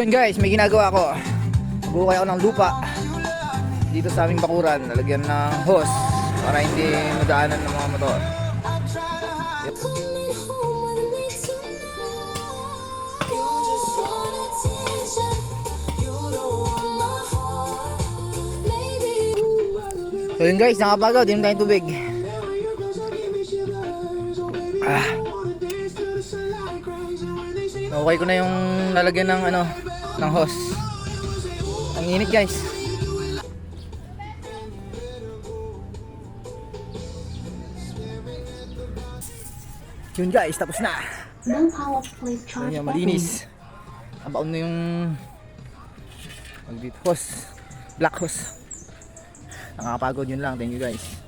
yun guys, may ginagawa ako. Bukay ako ng lupa dito sa aming bakuran. Lalagyan ng hose para hindi madaanan ng mga motor. Yep. So yun guys, nakapagaw, din tayong tubig. Okay ko na yung lalagyan ng ng hose. Ang init guys. Yun guys, tapos na. Ayan, malinis. Nabaon na yung hose, black hose. Nakakapagod, yun lang. Thank you guys.